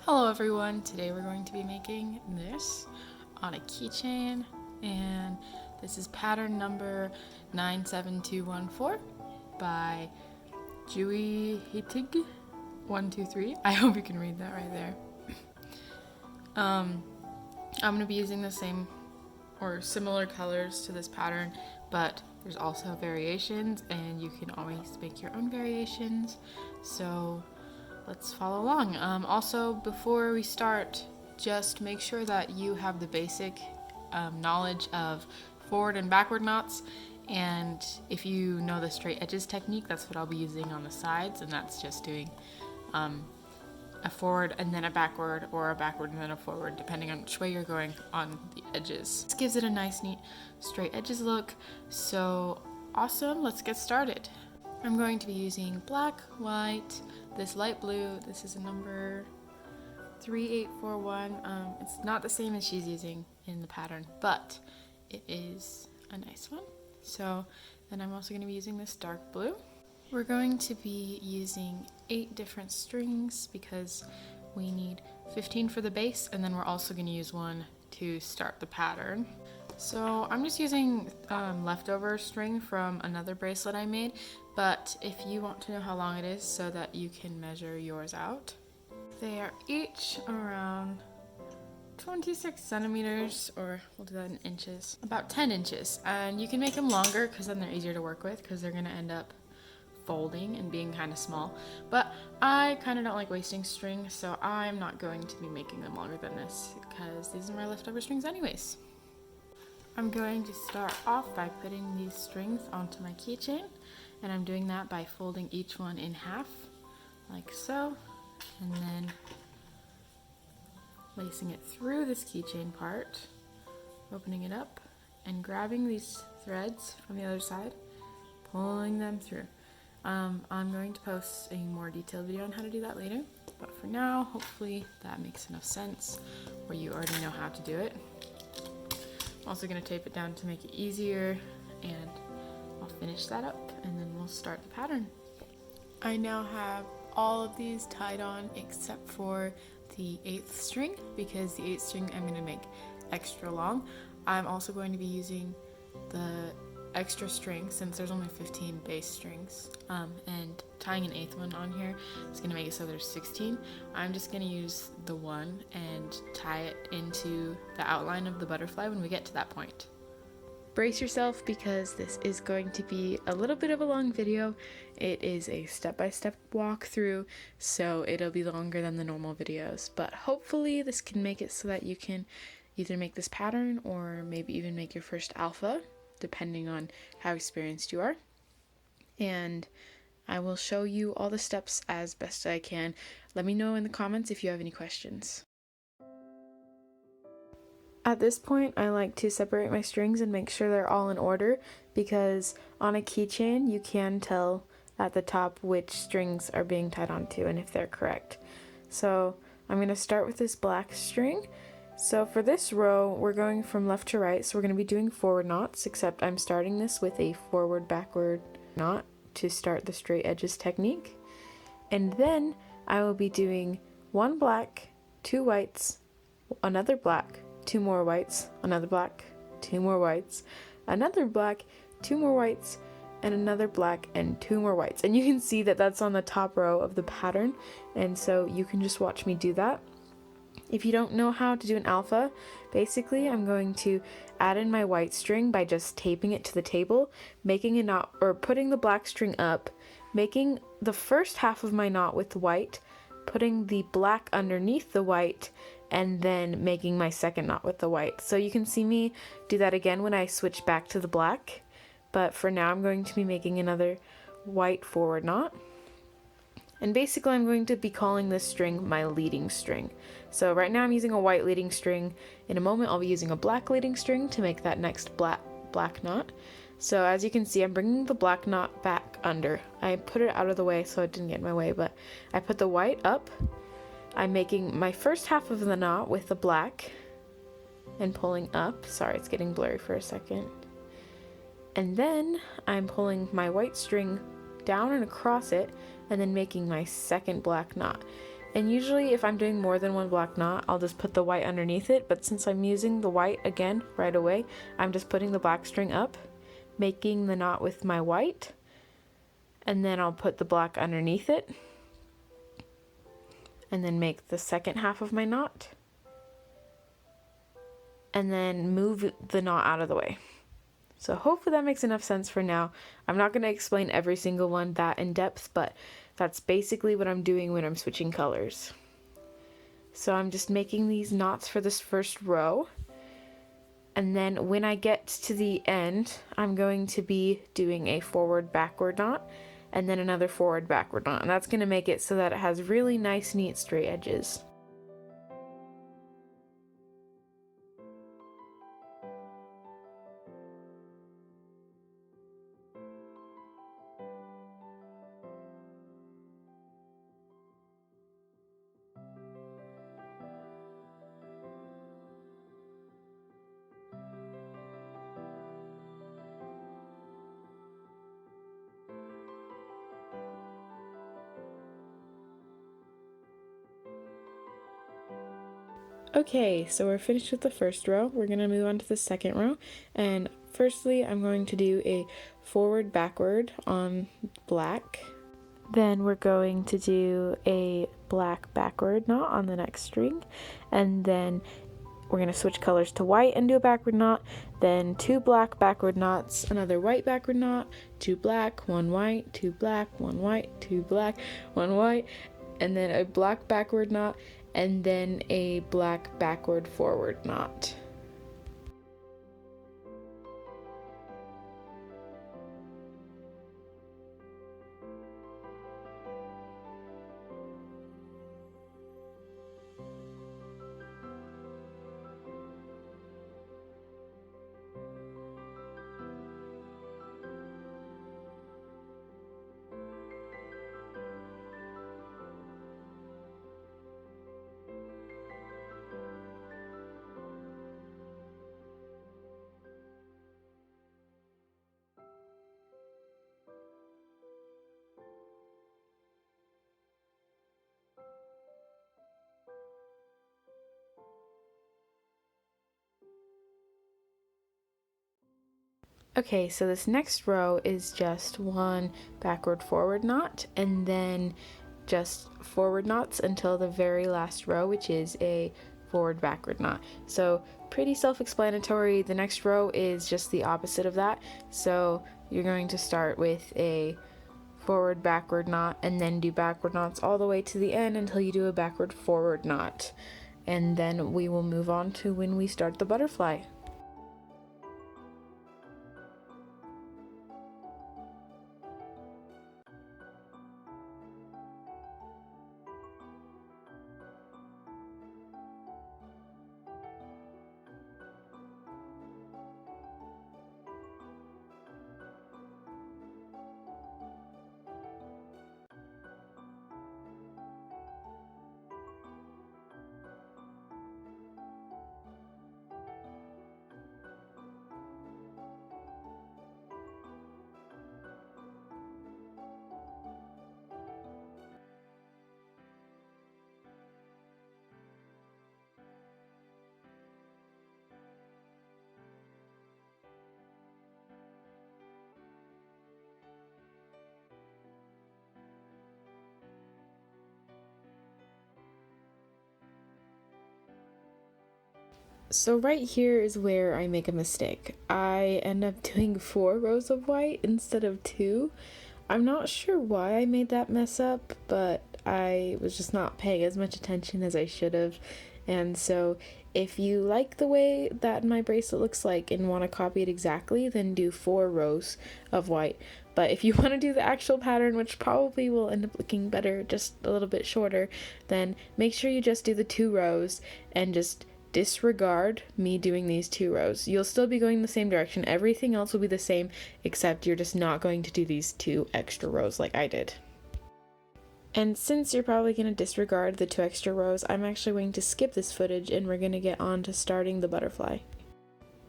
Hello everyone, today we're going to be making this on a keychain, and this is pattern number 97214 by Jui Hitig 123. I hope you can read that right there. I'm going to be using the same or similar colors to this pattern, but there's also variations and you can always make your own variations, so let's follow along. Also, before we start, just make sure that you have the basic knowledge of forward and backward knots, and if you know the straight edges technique, that's what I'll be using on the sides, and that's just doing a forward and then a backward, or a backward and then a forward, depending on which way you're going on the edges. This gives it a nice, neat, straight edges look. So awesome, let's get started. I'm going to be using black, white, this light blue. This is a number 3841. It's not the same as she's using in the pattern, but it is a nice one. So then I'm also going to be using this dark blue. We're going to be using 8 different strings because we need 15 for the base, and then we're also going to use one to start the pattern. So I'm just using leftover string from another bracelet I made, but if you want to know how long it is so that you can measure yours out, they are each around 26 centimeters, or we'll do that in inches, about 10 inches. And you can make them longer because then they're easier to work with, because they're going to end up folding and being kind of small, but I kind of don't like wasting string, so I'm not going to be making them longer than this because these are my leftover strings anyways. I'm going to start off by putting these strings onto my keychain, and I'm doing that by folding each one in half like so, and then lacing it through this keychain part, opening it up and grabbing these threads from the other side, pulling them through. I'm going to post a more detailed video on how to do that later, but for now, hopefully that makes enough sense, or you already know how to do it. I'm also going to tape it down to make it easier, and I'll finish that up and then we'll start the pattern. I now have all of these tied on except for the 8th string, because the 8th string I'm going to make extra long. I'm also going to be using the extra string since there's only 15 base strings, and tying an 8th one on here is going to make it so there's 16. I'm just going to use the one and tie it into the outline of the butterfly when we get to that point. Brace yourself because this is going to be a little bit of a long video. It is a step-by-step walkthrough, so it'll be longer than the normal videos, but hopefully this can make it so that you can either make this pattern or maybe even make your first alpha, depending on how experienced you are. And I will show you all the steps as best I can. Let me know in the comments if you have any questions. At this point, I like to separate my strings and make sure they're all in order, because on a keychain you can tell at the top which strings are being tied onto and if they're correct. So I'm going to start with this black string. So for this row, we're going from left to right, so we're going to be doing forward knots, except I'm starting this with a forward-backward knot to start the straight edges technique. And then I will be doing 1 black, 2 whites, another black, 2 more whites, another black, 2 more whites, another black, 2 more whites, and another black and 2 more whites. And you can see that that's on the top row of the pattern, and so you can just watch me do that. If you don't know how to do an alpha, basically I'm going to add in my white string by just taping it to the table, making a knot, or putting the black string up, making the first half of my knot with white, putting the black underneath the white, and then making my second knot with the white. So you can see me do that again when I switch back to the black, but for now I'm going to be making another white forward knot. And basically I'm going to be calling this string my leading string. So right now I'm using a white leading string. In a moment I'll be using a black leading string to make that next black knot. So as you can see, I'm bringing the black knot back under. I put it out of the way so it didn't get in my way, but I put the white up. I'm making my first half of the knot with the black and pulling up. Sorry, it's getting blurry for a second. And then I'm pulling my white string down and across it, and then making my second black knot. And usually if I'm doing more than one black knot, I'll just put the white underneath it, but since I'm using the white again right away, I'm just putting the black string up, making the knot with my white, and then I'll put the black underneath it, and then make the second half of my knot, and then move the knot out of the way. So hopefully that makes enough sense for now. I'm not going to explain every single one that in depth, but that's basically what I'm doing when I'm switching colors. So I'm just making these knots for this first row. And then when I get to the end, I'm going to be doing a forward backward knot and then another forward backward knot. And that's going to make it so that it has really nice, neat, straight edges. Okay, so we're finished with the first row. We're going to move on to the second row. And firstly, I'm going to do a forward backward on black. Then we're going to do a black backward knot on the next string. And then we're going to switch colors to white and do a backward knot. Then 2 black backward knots, another white backward knot, 2 black, 1 white, 2 black, 1 white, 2 black, 1 white, and then a black backward knot, and then a black backward forward knot. Okay, so this next row is just 1 backward forward knot and then just forward knots until the very last row, which is a forward backward knot. So pretty self-explanatory. The next row is just the opposite of that. So you're going to start with a forward backward knot and then do backward knots all the way to the end until you do a backward forward knot. And then we will move on to when we start the butterfly. So right here is where I make a mistake. I end up doing 4 rows of white instead of 2. I'm not sure why I made that mess up, but I was just not paying as much attention as I should have. And so if you like the way that my bracelet looks like and want to copy it exactly, then do 4 rows of white. But if you want to do the actual pattern, which probably will end up looking better, just a little bit shorter, then make sure you just do the 2 rows and just disregard me doing these 2 rows. You'll still be going the same direction. Everything else will be the same, except you're just not going to do these 2 extra rows like I did. And since you're probably going to disregard the 2 extra rows, I'm actually going to skip this footage and we're going to get on to starting the butterfly.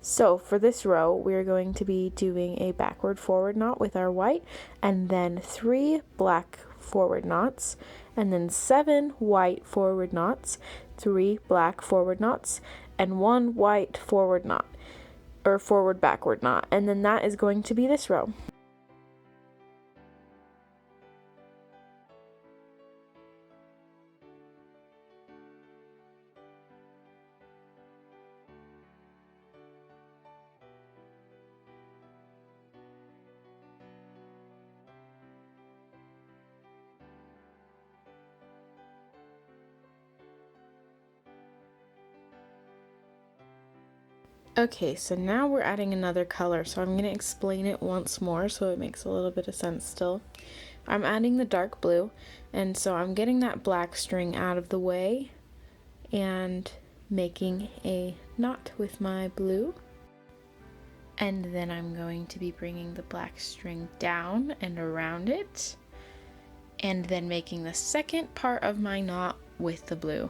So for this row, we're going to be doing a backward forward knot with our white and then 3 black forward knots and then 7 white forward knots, 3 black forward knots, and 1 white forward knot, or forward backward knot, and then that is going to be this row. Okay, so now we're adding another color, so I'm going to explain it once more so it makes a little bit of sense still. I'm adding the dark blue, and so I'm getting that black string out of the way and making a knot with my blue. And then I'm going to be bringing the black string down and around it, and then making the second part of my knot with the blue.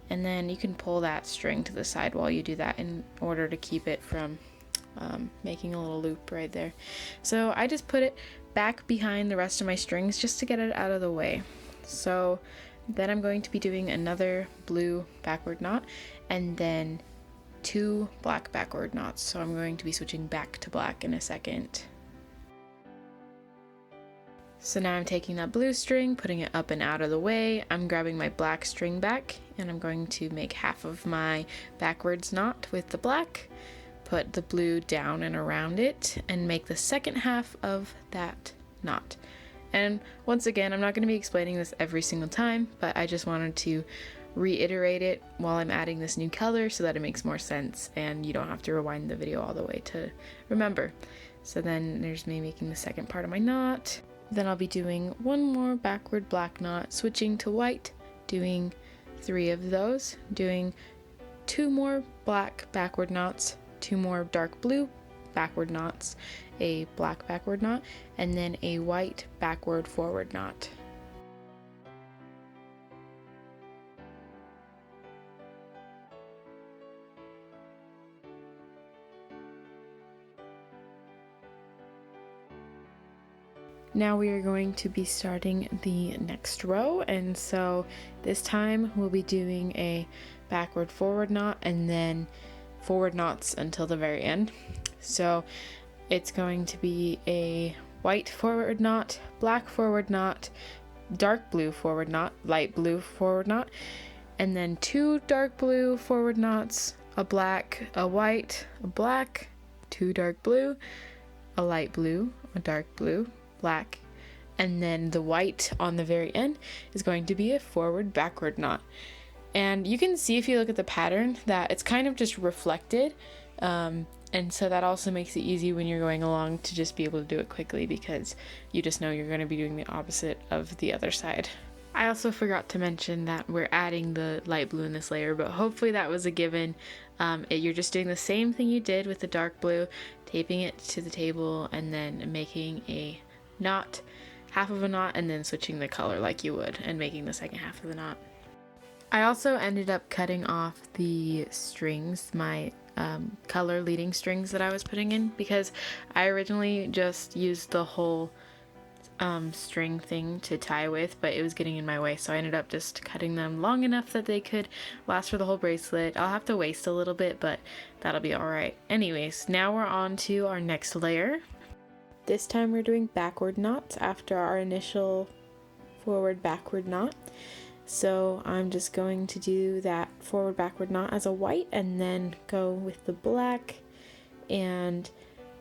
And then you can pull that string to the side while you do that in order to keep it from making a little loop right there. So I just put it back behind the rest of my strings just to get it out of the way. So then I'm going to be doing another blue backward knot and then 2 black backward knots. So I'm going to be switching back to black in a second. So now I'm taking that blue string, putting it up and out of the way. I'm grabbing my black string back and I'm going to make half of my backwards knot with the black, put the blue down and around it, and make the second half of that knot. And once again, I'm not going to be explaining this every single time, but I just wanted to reiterate it while I'm adding this new color so that it makes more sense and you don't have to rewind the video all the way to remember. So then there's me making the second part of my knot. Then I'll be doing 1 more backward black knot, switching to white, doing 3 of those, doing 2 more black backward knots, 2 more dark blue backward knots, a black backward knot, and then a white backward forward knot. Now we are going to be starting the next row, and so this time we'll be doing a backward forward knot and then forward knots until the very end. So it's going to be a white forward knot, black forward knot, dark blue forward knot, light blue forward knot, and then 2 dark blue forward knots, a black, a white, a black, 2 dark blue, a light blue, a dark blue, black, and then the white on the very end is going to be a forward backward knot. And you can see if you look at the pattern that it's kind of just reflected, and so that also makes it easy when you're going along to just be able to do it quickly because you just know you're going to be doing the opposite of the other side. I also forgot to mention that we're adding the light blue in this layer, but hopefully that was a given. You're just doing the same thing you did with the dark blue, taping it to the table and then making a knot, half of a knot, and then switching the color like you would and making the second half of the knot. I also ended up cutting off the strings, my color leading strings that I was putting in, because I originally just used the whole string thing to tie with, but it was getting in my way, so I ended up just cutting them long enough that they could last for the whole bracelet. I'll have to waste a little bit, but that'll be alright. Anyways, now we're on to our next layer. This time we're doing backward knots after our initial forward backward knot. So I'm just going to do that forward backward knot as a white and then go with the black and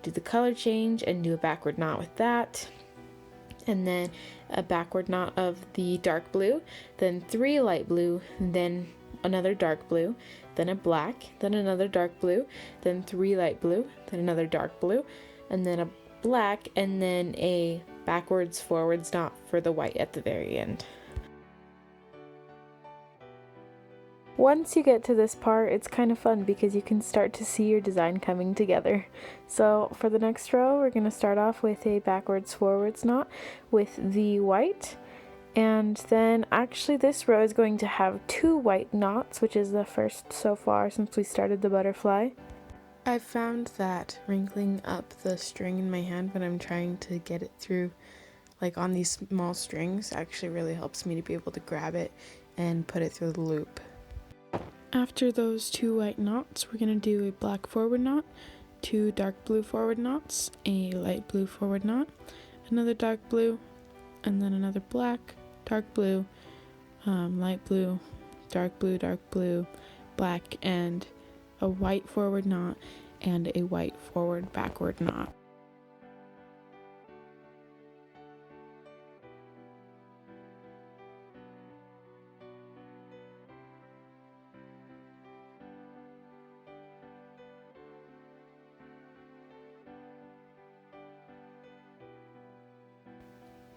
do the color change and do a backward knot with that. And then a backward knot of the dark blue, then 3 light blue, then another dark blue, then a black, then another dark blue, then 3 light blue, then another dark blue, and then a black, and then a backwards forwards knot for the white at the very end. Once you get to this part, it's kind of fun because you can start to see your design coming together. So for the next row, we're going to start off with a backwards forwards knot with the white. And then actually this row is going to have 2 white knots, which is the first so far since we started the butterfly. I've found that wrinkling up the string in my hand when I'm trying to get it through like on these small strings actually really helps me to be able to grab it and put it through the loop. After those 2 white knots, we're going to do a black forward knot, 2 dark blue forward knots, a light blue forward knot, another dark blue, and then another black, dark blue, light blue, dark blue, black, and a white forward knot and a white forward backward knot.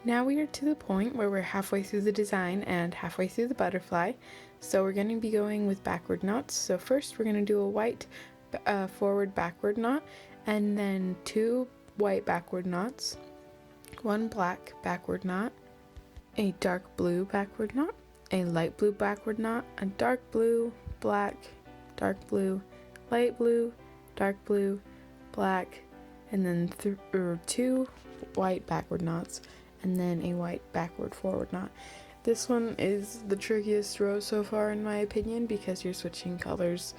Now we are to the point where we're halfway through the design and halfway through the butterfly, so we're going to be going with backward knots. So first we're going to do a white forward backward knot, and then 2 white backward knots, 1 black backward knot, a dark blue backward knot, a light blue backward knot, a dark blue, black, dark blue, light blue, dark blue, black, and then 2 white backward knots, and then a white backward forward knot. This one is the trickiest row so far in my opinion, because you're switching colors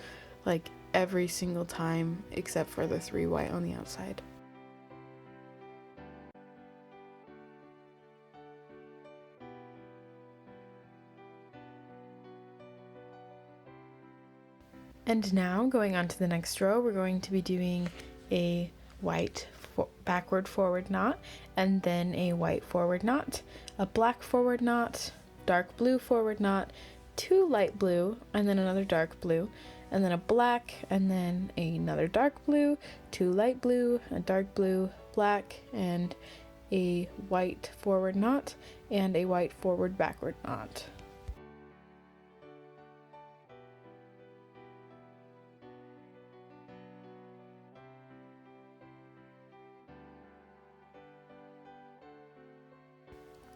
like every single time except for the 3 white on the outside. And now going on to the next row, we're going to be doing a white backward forward knot, and then a white forward knot, a black forward knot, dark blue forward knot, 2 light blue, and then another dark blue, and then a black, and then another dark blue, 2 light blue, a dark blue, black, and a white forward knot, and a white forward backward knot.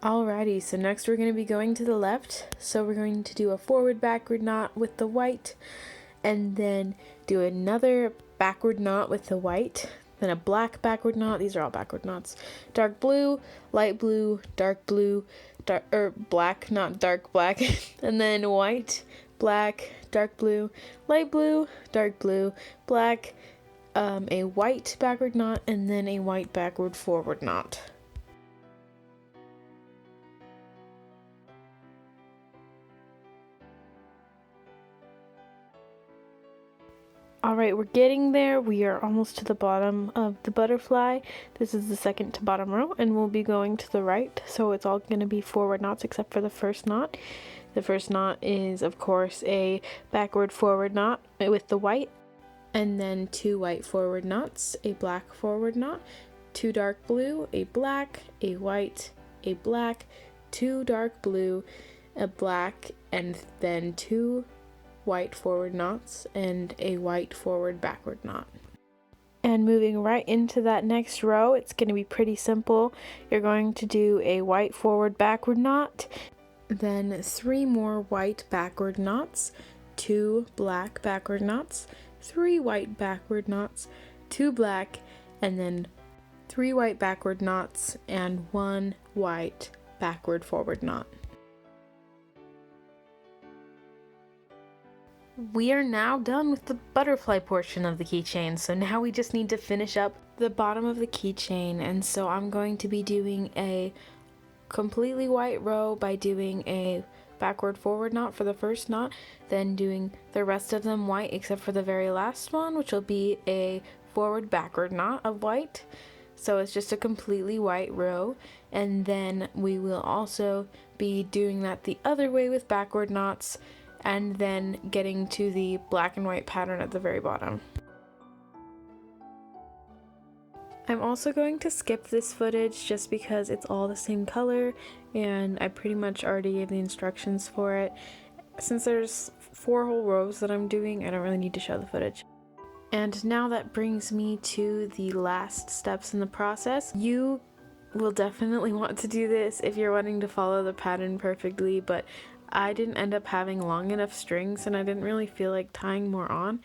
Alrighty, so next we're going to be going to the left. So we're going to do a forward backward knot with the white, and then do another backward knot with the white, then a black backward knot. These are all backward knots. Dark blue, light blue, dark blue, black, not dark black, and then white, black, dark blue, light blue, dark blue, black, a white backward knot, and then a white backward forward knot. Alright, we're getting there. We are almost to the bottom of the butterfly. This is the second to bottom row, and we'll be going to the right, so it's all going to be forward knots except for the first knot. The first knot is, of course, a backward forward knot with the white, and then 2 white forward knots, a black forward knot, 2 dark blue, a black, a white, a black, 2 dark blue, a black, and then 2 white forward knots and a white forward backward knot. And moving right into that next row, it's going to be pretty simple. You're going to do a white forward backward knot, then 3 more white backward knots, 2 black backward knots, 3 white backward knots, 2 black, and then 3 white backward knots and 1 white backward forward knot. We are now done with the butterfly portion of the keychain, so now we just need to finish up the bottom of the keychain, and so I'm going to be doing a completely white row by doing a backward forward knot for the first knot, then doing the rest of them white except for the very last one, which will be a forward backward knot of white. So it's just a completely white row, and then we will also be doing that the other way with backward knots, and then getting to the black and white pattern at the very bottom. I'm also going to skip this footage just because it's all the same color and I pretty much already gave the instructions for it. Since there's 4 whole rows that I'm doing, I don't really need to show the footage. And now that brings me to the last steps in the process. You will definitely want to do this if you're wanting to follow the pattern perfectly, but I didn't end up having long enough strings and I didn't really feel like tying more on.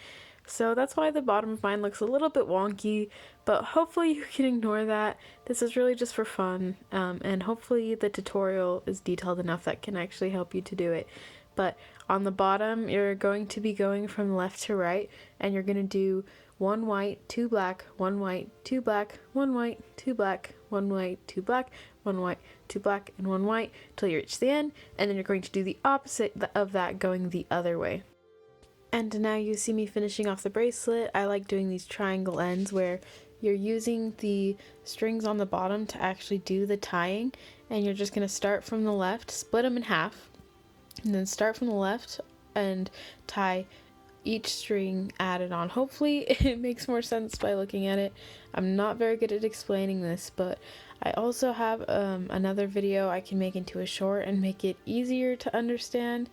So that's why the bottom of mine looks a little bit wonky, but hopefully you can ignore that. This is really just for fun, and hopefully the tutorial is detailed enough that can actually help you to do it. But on the bottom, you're going to be going from left to right, and you're going to do 1 white, 2 black, 1 white, 2 black, 1 white, 2 black, 1 white, 2 black, 1 white, 2 black, and 1 white till you reach the end, and then you're going to do the opposite of that going the other way. And now you see me finishing off the bracelet. I like doing these triangle ends where you're using the strings on the bottom to actually do the tying, and you're just going to start from the left, split them in half, and then start from the left and tie each string added on. Hopefully it makes more sense by looking at it. I'm not very good at explaining this, but I also have another video I can make into a short and make it easier to understand.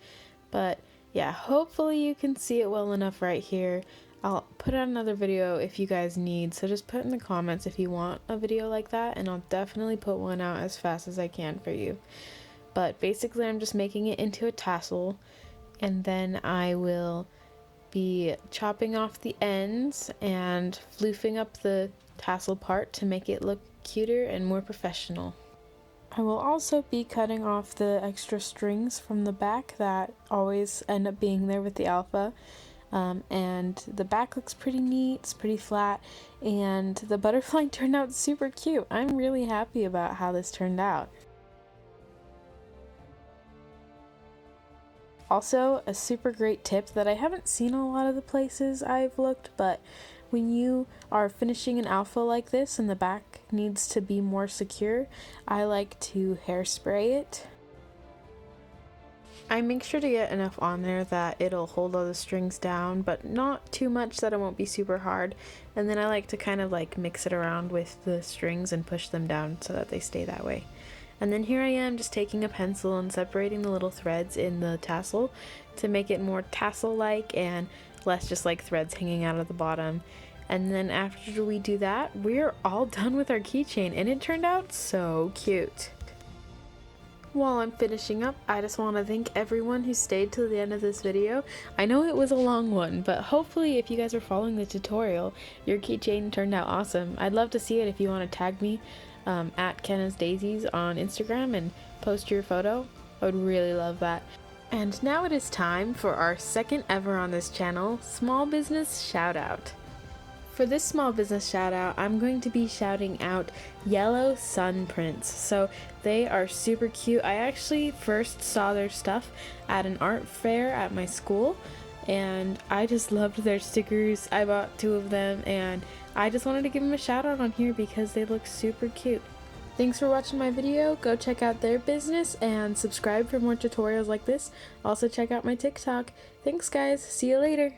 But yeah, hopefully you can see it well enough right here. I'll put out another video if you guys need, so just put in the comments if you want a video like that, and I'll definitely put one out as fast as I can for you. But basically I'm just making it into a tassel, and then I will be chopping off the ends and floofing up the tassel part to make it look cuter and more professional. I will also be cutting off the extra strings from the back that always end up being there with the alpha. And the back looks pretty neat, it's pretty flat, and the butterfly turned out super cute. I'm really happy about how this turned out. Also, a super great tip that I haven't seen a lot of the places I've looked, but when you are finishing an alpha like this and the back needs to be more secure, I like to hairspray it. I make sure to get enough on there that it'll hold all the strings down, but not too much that it won't be super hard. And then I like to kind of like mix it around with the strings and push them down so that they stay that way. And then here I am just taking a pencil and separating the little threads in the tassel to make it more tassel-like and less just like threads hanging out of the bottom. And then after we do that, we're all done with our keychain, and it turned out so cute. While I'm finishing up, I just want to thank everyone who stayed till the end of this video. I know it was a long one, but hopefully if you guys are following the tutorial, your keychain turned out awesome. I'd love to see it if you want to tag me at Kenna's Daisies on Instagram and post your photo. I would really love that. And now it is time for our second ever on this channel, small business shout out. For this small business shout out, I'm going to be shouting out Yellow Sun Prints. So they are super cute. I actually first saw their stuff at an art fair at my school, and I just loved their stickers. I bought 2 of them, and I just wanted to give them a shout out on here because they look super cute. Thanks for watching my video. Go check out their business and subscribe for more tutorials like this. Also check out my TikTok. Thanks guys. See you later.